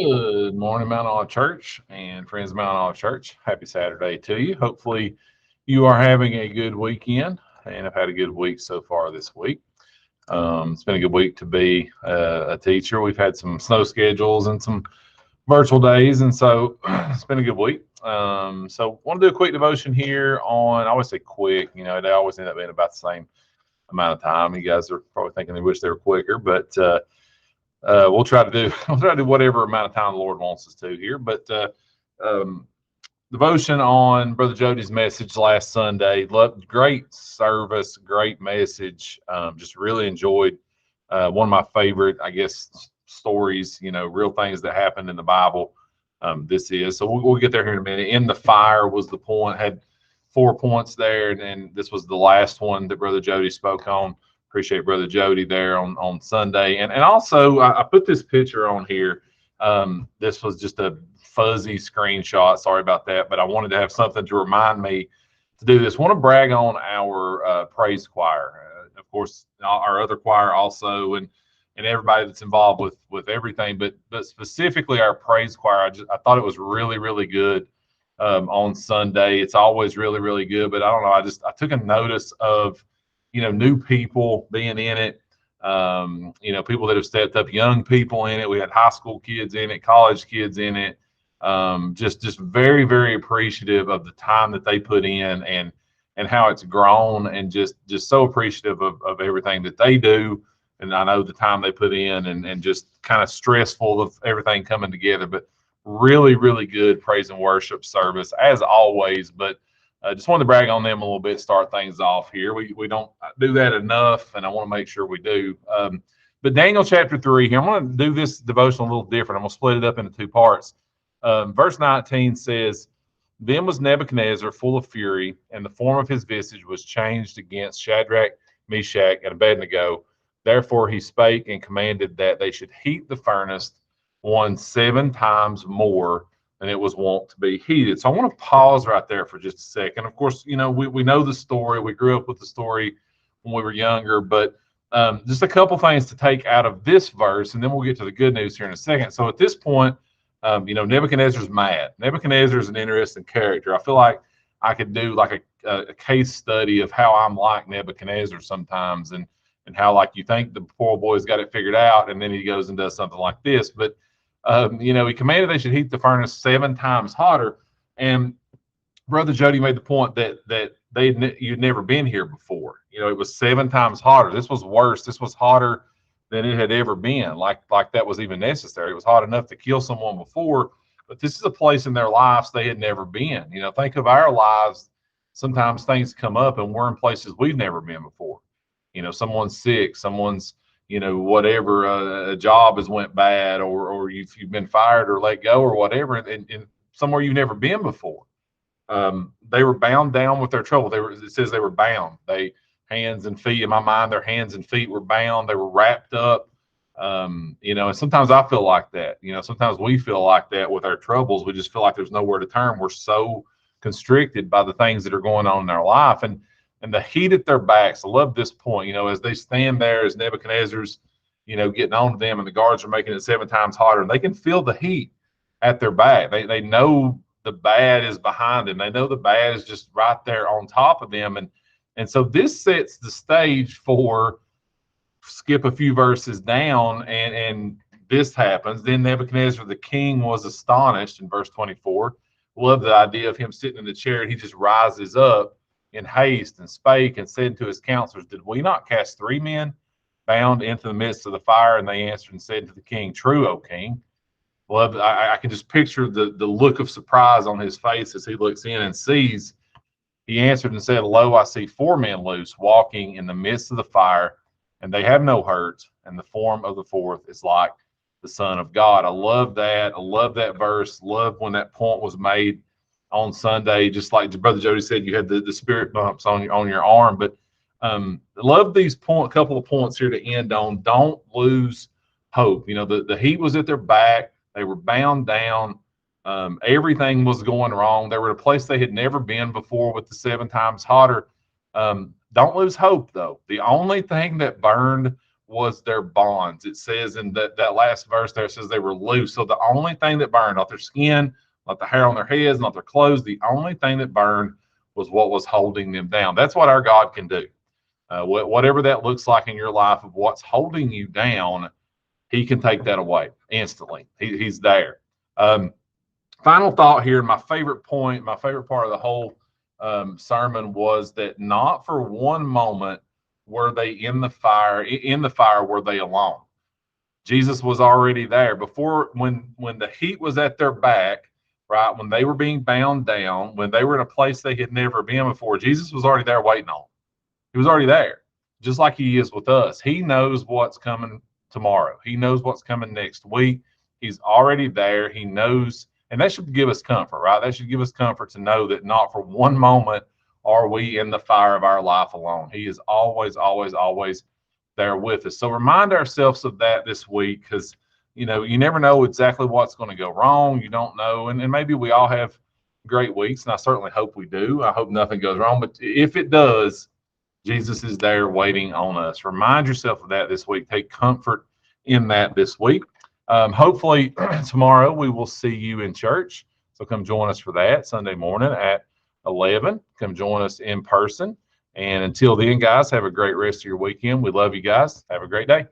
Good morning, Mount Olive Church and friends of Mount Olive Church. Happy Saturday to you. Hopefully, you are having a good weekend and have had a good week so far this week. It's been a good week to be a teacher. We've had some snow schedules and some virtual days, and so it's been a good week. So, want to do a quick devotion here on, I always say quick, they always end up being about the same amount of time. You guys are probably thinking they wish they were quicker, but we'll try to do whatever amount of time the Lord wants us to here. But um, devotion on Brother Jody's message last Sunday. Loved, great service, great message. Just really enjoyed one of my favorite, I guess, stories. Real things that happened in the Bible. This is so we'll get there here in a minute. In the fire was the point. Had 4 points there, and this was the last one that Brother Jody spoke on. Appreciate Brother Jody there on Sunday. And also, I put this picture on here. This was just a fuzzy screenshot. Sorry about that. But I wanted to have something to remind me to do this. I want to brag on our praise choir. Of course, our other choir also, and everybody that's involved with everything. But specifically our praise choir, I thought it was really, really good on Sunday. It's always really, really good. But I don't know. I took a notice of new people being in it, people that have stepped up, young people in it. We had high school kids in it, college kids in it. Just very, very appreciative of the time that they put in and how it's grown, and just so appreciative of everything that they do. And I know the time they put in, and just kind of stressful of everything coming together, but really, really good praise and worship service as always. But just wanted to brag on them a little bit, start things off here. We don't do that enough, and I want to make sure we do. But Daniel chapter 3 here, I'm going to do this devotion a little different. I'm going to split it up into two parts. Verse 19 says, "Then was Nebuchadnezzar full of fury, and the form of his visage was changed against Shadrach, Meshach, and Abednego. Therefore he spake and commanded that they should heat the furnace 7 times more than it was wont to be heated." So I want to pause right there for just a second. Of course, we know the story. We grew up with the story when we were younger, but just a couple things to take out of this verse, and then we'll get to the good news here in a second. So at this point, Nebuchadnezzar's mad. Nebuchadnezzar is an interesting character. I feel like I could do like a case study of how I'm like Nebuchadnezzar sometimes, and how, like, you think the poor boy's got it figured out, and then he goes and does something like this. But he commanded they should heat the furnace 7 times hotter. And Brother Jody made the point that you'd never been here before. It was 7 times hotter. This was worse. This was hotter than it had ever been. Like that was even necessary. It was hot enough to kill someone before, but this is a place in their lives they had never been. Think of our lives. Sometimes things come up and we're in places we've never been before. Someone's sick, someone's whatever, a job has went bad, or you've been fired or let go or whatever, and somewhere you've never been before. They were bound down with their trouble. It says they were bound. Hands and feet, in my mind, their hands and feet were bound. They were wrapped up. And sometimes I feel like that. Sometimes we feel like that with our troubles. We just feel like there's nowhere to turn. We're so constricted by the things that are going on in our life. And the heat at their backs. I love this point. As they stand there, as Nebuchadnezzar's, getting on to them, and the guards are making it 7 times hotter, and they can feel the heat at their back. They know the bad is behind them. They know the bad is just right there on top of them. And so this sets the stage for, skip a few verses down, and this happens. Then Nebuchadnezzar the king was astonished in verse 24. Love the idea of him sitting in the chair, and he just rises up in haste and spake and said to his counselors, "Did we not cast 3 men bound into the midst of the fire?" And they answered and said to the king, "True, O king." Love, I can just picture the look of surprise on his face as he looks in and sees. He answered and said, "Lo, I see 4 men loose, walking in the midst of the fire, and they have no hurt, and the form of the fourth is like the Son of God." I love that. I love that verse. Love when that point was made on Sunday. Just like Brother Jody said, you had the spirit bumps on your arm. But love these couple of points here to end on. Don't lose hope. The heat was at their back. They were bound down. Everything was going wrong. They were at a place they had never been before with the 7 times hotter. Don't lose hope, though. The only thing that burned was their bonds. It says in that last verse there, it says they were loose. So the only thing that burned, not their skin, not the hair on their heads, not their clothes, the only thing that burned was what was holding them down. That's what our God can do. Whatever that looks like in your life of what's holding you down, he can take that away instantly. He's there. Final thought here, my favorite point, my favorite part of the whole sermon was that not for one moment were they in the fire were they alone. Jesus was already there before, when the heat was at their back, right? When they were being bound down, when they were in a place they had never been before, Jesus was already there waiting on them. He was already there, just like he is with us. He knows what's coming tomorrow. He knows what's coming next week. He's already there. He knows, and that should give us comfort, right? That should give us comfort to know that not for one moment are we in the fire of our life alone. He is always, always, always there with us. So remind ourselves of that this week, because you never know exactly what's going to go wrong. You don't know, and maybe we all have great weeks, and I certainly hope we do. I hope nothing goes wrong, but if it does, Jesus is there waiting on us. Remind yourself of that this week. Take comfort in that this week. Hopefully tomorrow we will see you in church. So come join us for that Sunday morning at 11. Come join us in person. And until then, guys, have a great rest of your weekend. We love you guys. Have a great day.